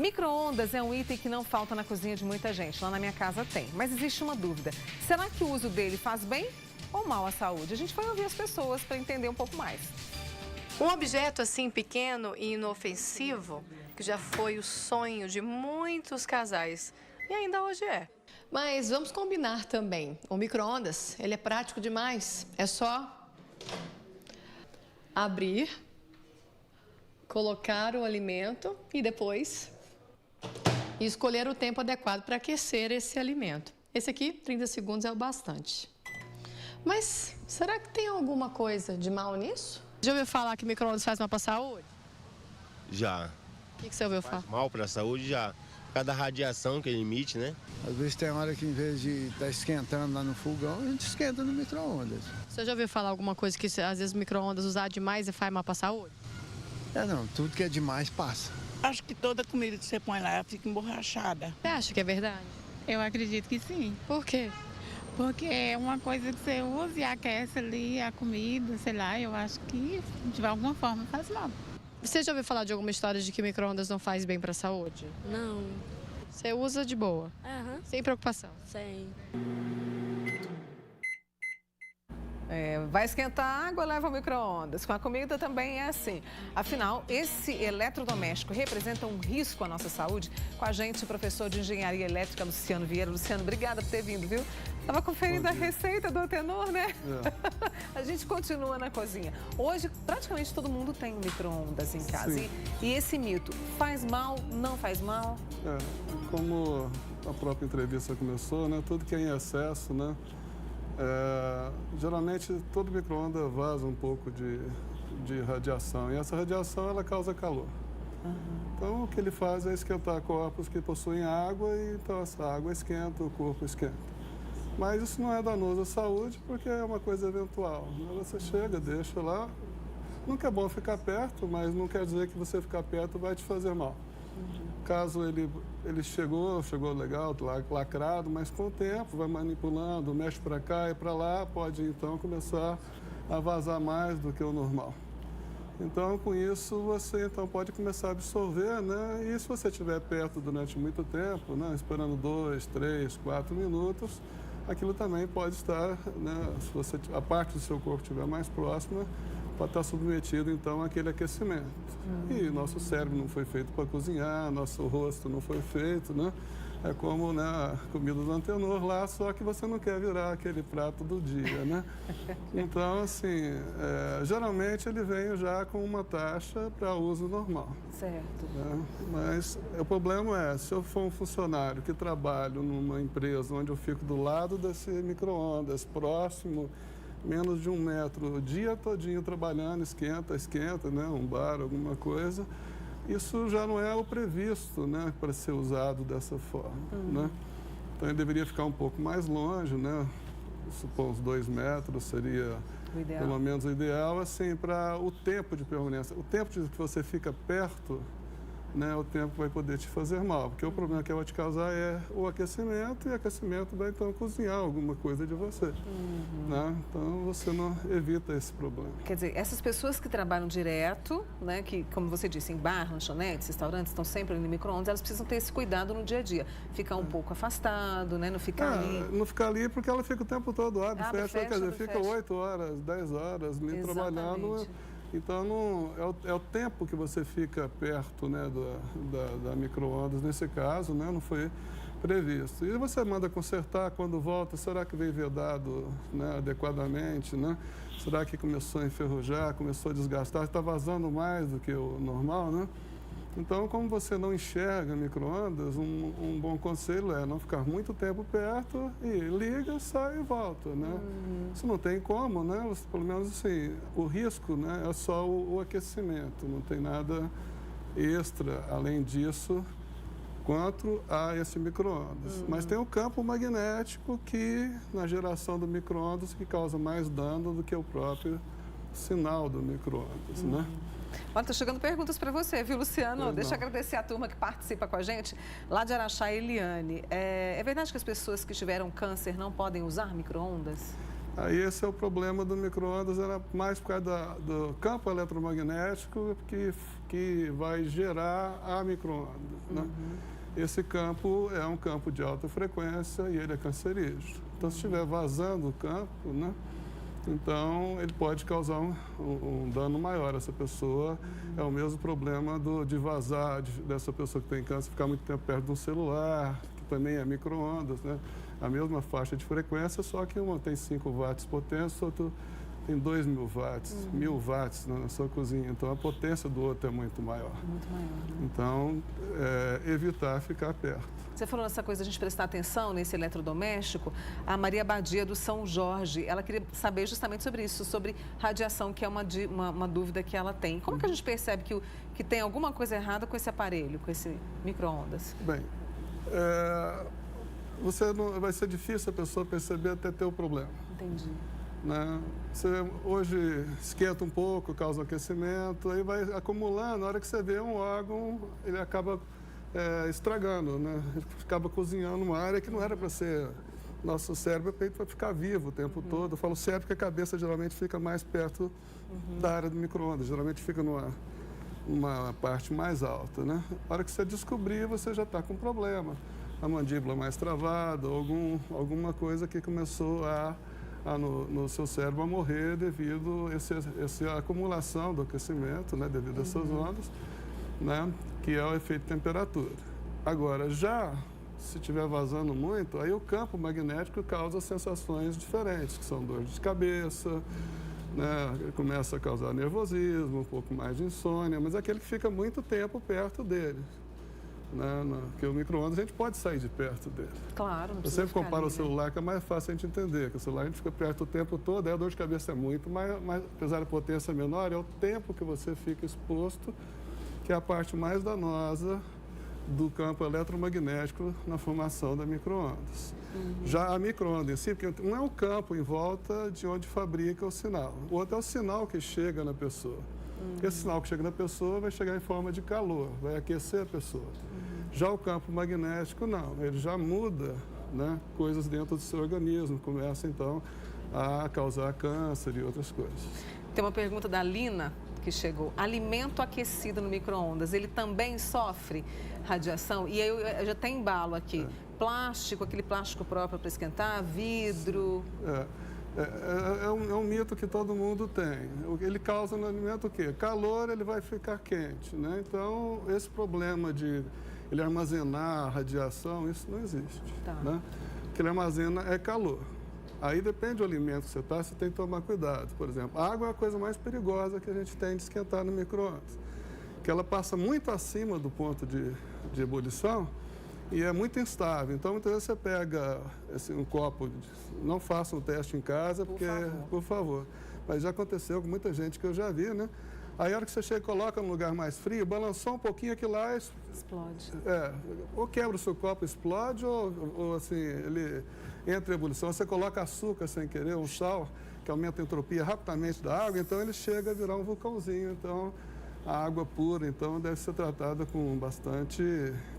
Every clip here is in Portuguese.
Micro-ondas é um item que não falta na cozinha de muita gente. Lá na minha casa tem. Mas existe uma dúvida. Será que o uso dele faz bem ou mal à saúde? A gente foi ouvir as pessoas para entender um pouco mais. Um objeto assim pequeno e inofensivo, que já foi o sonho de muitos casais e ainda hoje é. Mas vamos combinar também. O micro-ondas, ele é prático demais. É só abrir, colocar o alimento e depois escolher o tempo adequado para aquecer esse alimento. Esse aqui, 30 segundos é o bastante. Mas será que tem alguma coisa de mal nisso? Já ouviu falar que micro-ondas faz mal para a saúde? Já. O que você ouviu falar? Faz mal para a saúde já. Por causa da radiação que ele emite, né? Às vezes tem hora que em vez de estar esquentando lá no fogão, a gente esquenta no micro-ondas. Você já ouviu falar alguma coisa que às vezes o micro-ondas usar demais e faz mal para a saúde? Não, tudo que é demais passa. Acho que toda comida que você põe lá fica emborrachada. Você acha que é verdade? Eu acredito que sim. Por quê? Porque é uma coisa que você usa e aquece ali a comida, sei lá, eu acho que de alguma forma faz mal. Você já ouviu falar de alguma história de que micro-ondas não faz bem para a saúde? Não. Você usa de boa? Aham. Sem preocupação? Sem. Vai esquentar a água, leva ao micro-ondas. Com a comida também é assim. Afinal, esse eletrodoméstico representa um risco à nossa saúde? Com a gente, o professor de Engenharia Elétrica, Luciano Vieira. Luciano, obrigada por ter vindo, viu? Estava conferindo a receita do Antenor, né? A gente continua na cozinha. Hoje, praticamente todo mundo tem micro-ondas em casa. E esse mito, faz mal, não faz mal? Como a própria entrevista começou, né? Tudo que é em excesso, né? Geralmente todo micro-ondas vaza um pouco de radiação e essa radiação ela causa calor. Então o que ele faz é esquentar corpos que possuem água e então essa água esquenta, o corpo esquenta. Mas isso não é danoso à saúde porque é uma coisa eventual. Você chega, deixa lá. Nunca é bom ficar perto, mas não quer dizer que você ficar perto vai te fazer mal. Caso ele chegou legal, lacrado, mas com o tempo vai manipulando, mexe para cá e para lá, pode então começar a vazar mais do que o normal. Então, com isso, você então pode começar a absorver, né? E se você estiver perto durante muito tempo, né? Esperando 2, 3, 4 minutos, aquilo também pode estar, né? Se a parte do seu corpo estiver mais próxima, pode estar submetido, então, àquele aquecimento. E nosso cérebro não foi feito para cozinhar, nosso rosto não foi feito, né? É como, né, a comida do Antenor lá, só que você não quer virar aquele prato do dia, né? Então, assim, geralmente ele vem já com uma taxa para uso normal. Certo. Né? Mas o problema é, se eu for um funcionário que trabalho numa empresa onde eu fico do lado desse micro-ondas, próximo, menos de 1 metro, o dia todinho trabalhando, esquenta, né, um bar, alguma coisa, isso já não é o previsto, né, para ser usado dessa forma, né? Então ele deveria ficar um pouco mais longe, né, supor uns 2 metros seria pelo menos o ideal, assim, para o tempo de permanência. O tempo de que você fica perto, né, o tempo vai poder te fazer mal, porque o problema que vai te causar é o aquecimento, e o aquecimento vai então cozinhar alguma coisa de você, né? Então você não evita esse problema. Quer dizer, essas pessoas que trabalham direto, né, que, como você disse, em bar, lanchonetes, restaurantes, estão sempre ali no micro-ondas, elas precisam ter esse cuidado no dia a dia. Ficar um pouco afastado, né, não ficar ali. Não ficar ali porque ela fica o tempo todo, abre, fecha, quer dizer, fica 8 horas, 10 horas ali trabalhando. Então, é o tempo que você fica perto, né, da micro-ondas, nesse caso, né, não foi previsto. E você manda consertar, quando volta, será que veio vedado, né, adequadamente, né? Será que começou a enferrujar, começou a desgastar, está vazando mais do que o normal, né? Então, como você não enxerga micro-ondas, um bom conselho é não ficar muito tempo perto e liga, sai e volta, né? Isso não tem como, né? Pelo menos assim, o risco, né, é só o aquecimento, não tem nada extra além disso quanto a esse micro-ondas. Mas tem o campo magnético que, na geração do micro-ondas, que causa mais dano do que o próprio sinal do micro-ondas, né? Olha, tá chegando perguntas para você, viu, Luciano? Deixa eu agradecer a turma que participa com a gente, lá de Araxá, Eliane. É verdade que as pessoas que tiveram câncer não podem usar micro-ondas? Aí esse é o problema do micro-ondas, era mais por causa do campo eletromagnético que que vai gerar a micro-ondas, né? Esse campo é um campo de alta frequência e ele é cancerígeno. Então, se estiver vazando o campo, né, então ele pode causar um dano maior. Essa pessoa é o mesmo problema de vazar, dessa pessoa que tem câncer, ficar muito tempo perto de um celular, que também é micro-ondas, né? A mesma faixa de frequência, só que uma tem 5 watts de potência, outro tem 2.000 watts, 1.000 watts na sua cozinha. Então, a potência do outro é muito maior. Muito maior, né? Então, evitar ficar perto. Você falou nessa coisa de a gente prestar atenção nesse eletrodoméstico. A Maria Badia, do São Jorge, ela queria saber justamente sobre isso, sobre radiação, que é uma dúvida que ela tem. Como que a gente percebe que tem alguma coisa errada com esse aparelho, com esse micro-ondas? Bem, vai ser difícil a pessoa perceber até ter o problema. Entendi. Né? Você hoje esquenta um pouco, causa aquecimento, aí vai acumulando, na hora que você vê um órgão, ele acaba estragando, né? Ele acaba cozinhando uma área que não era para ser. Nosso cérebro é feito para ficar vivo o tempo todo. Eu falo cérebro porque a cabeça geralmente fica mais perto da área do micro-ondas, geralmente fica numa parte mais alta, né? Na hora que você descobrir, você já está com problema. A mandíbula mais travada, alguma coisa que começou no seu cérebro a morrer devido a essa acumulação do aquecimento, né, devido a essas ondas, né, que é o efeito temperatura. Agora, se estiver vazando muito, aí o campo magnético causa sensações diferentes, que são dores de cabeça, né, começa a causar nervosismo, um pouco mais de insônia, mas é aquele que fica muito tempo perto dele. Porque o micro-ondas a gente pode sair de perto dele. Claro, não Eu precisa sempre comparo ali, o celular, que é mais fácil a gente entender, que o celular a gente fica perto o tempo todo, aí a dor de cabeça é muito, mas apesar da potência menor, é o tempo que você fica exposto, que é a parte mais danosa do campo eletromagnético na formação da micro-ondas. Já a micro-onda em si, porque um é o campo em volta de onde fabrica o sinal, o outro é o sinal que chega na pessoa. Esse sinal que chega na pessoa vai chegar em forma de calor, vai aquecer a pessoa. Já o campo magnético, não, ele já muda, né, coisas dentro do seu organismo, começa então a causar câncer e outras coisas. Tem uma pergunta da Lina que chegou. Alimento aquecido no micro-ondas, ele também sofre radiação? E aí eu já tenho embalo aqui. Plástico, aquele plástico próprio para esquentar, vidro... É um mito que todo mundo tem. Ele causa no alimento o quê? Calor, ele vai ficar quente, né? Então, esse problema de ele armazenar radiação, isso não existe, né? O que ele armazena é calor. Aí depende do alimento que você está, você tem que tomar cuidado. Por exemplo, a água é a coisa mais perigosa que a gente tem de esquentar no micro-ondas, que ela passa muito acima do ponto de ebulição, e é muito instável. Então, muitas vezes você pega um copo, não faça um teste em casa, porque, por favor. Mas já aconteceu com muita gente que eu já vi, né? Aí, a hora que você chega e coloca num lugar mais frio, balançou um pouquinho, aquilo lá explode. Ou quebra o seu copo, explode, ou assim, ele entra em ebulição. Você coloca açúcar sem querer, um sal, que aumenta a entropia rapidamente da água, então ele chega a virar um vulcãozinho. Então, a água pura, então, deve ser tratada com bastante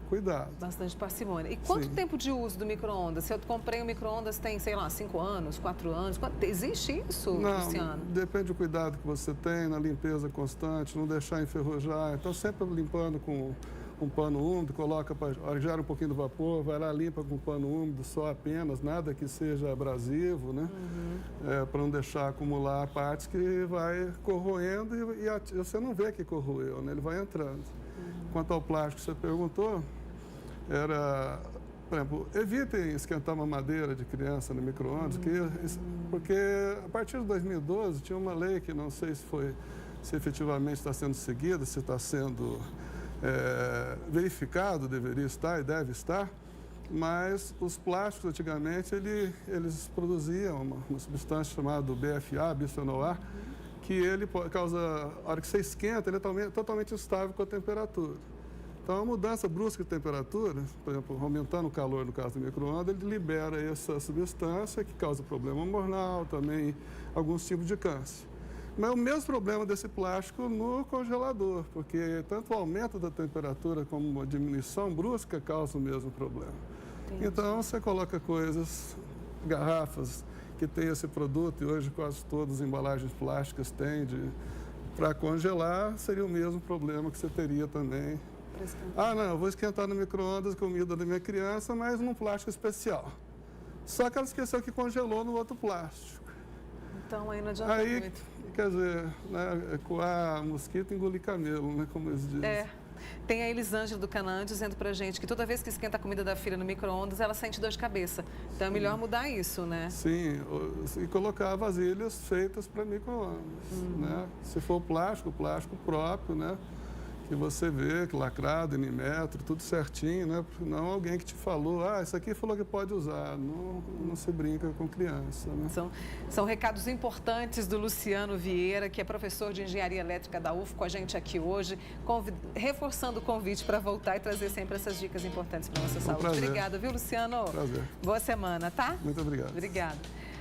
cuidado. Bastante parcimônia. E quanto tempo de uso do micro-ondas? Se eu comprei um micro-ondas tem, sei lá, 5 anos, 4 anos, existe isso, Luciano? Não, depende do cuidado que você tem, na limpeza constante, não deixar enferrujar. Então, sempre limpando com um pano úmido, coloca, gera um pouquinho do vapor, vai lá, limpa com um pano úmido só apenas, nada que seja abrasivo, né? Para não deixar acumular partes que vai corroendo e você não vê que corroeu, né? Ele vai entrando. Quanto ao plástico que você perguntou, por exemplo, evitem esquentar uma madeira de criança no micro-ondas, porque a partir de 2012 tinha uma lei que não sei se efetivamente está sendo seguida, se está sendo verificado, deveria estar e deve estar, mas os plásticos antigamente eles produziam uma substância chamada BFA, bisfenol A, que ele causa, a hora que você esquenta, ele é totalmente instável com a temperatura. Então, a mudança brusca de temperatura, por exemplo, aumentando o calor no caso do micro-ondas, ele libera essa substância que causa problema hormonal, também alguns tipos de câncer. Mas é o mesmo problema desse plástico no congelador, porque tanto o aumento da temperatura como uma diminuição brusca causa o mesmo problema. Entendi. Então, você coloca garrafas que tem esse produto, e hoje quase todas as embalagens plásticas têm, Para congelar, seria o mesmo problema que você teria também. Ah, não, eu vou esquentar no micro-ondas a comida da minha criança, mas num plástico especial. Só que ela esqueceu que congelou no outro plástico. Então aí não adianta Aí, muito. quer dizer, né, coar mosquito, engolir camelo, né, como eles dizem. É. Tem a Elisângela do Canaã dizendo pra gente que toda vez que esquenta a comida da filha no micro-ondas, ela sente dor de cabeça. Então é melhor mudar isso, né? Sim, e colocar vasilhas feitas para micro-ondas, né? Se for plástico próprio, né? Que você vê, que lacrado, N-metro, tudo certinho, né? Não alguém que te falou, isso aqui falou que pode usar. Não se brinca com criança, né? São recados importantes do Luciano Vieira, que é professor de Engenharia Elétrica da UF, com a gente aqui hoje, reforçando o convite para voltar e trazer sempre essas dicas importantes para a nossa saúde. Prazer. Obrigada, viu, Luciano? Prazer. Boa semana, tá? Muito obrigado. Obrigada.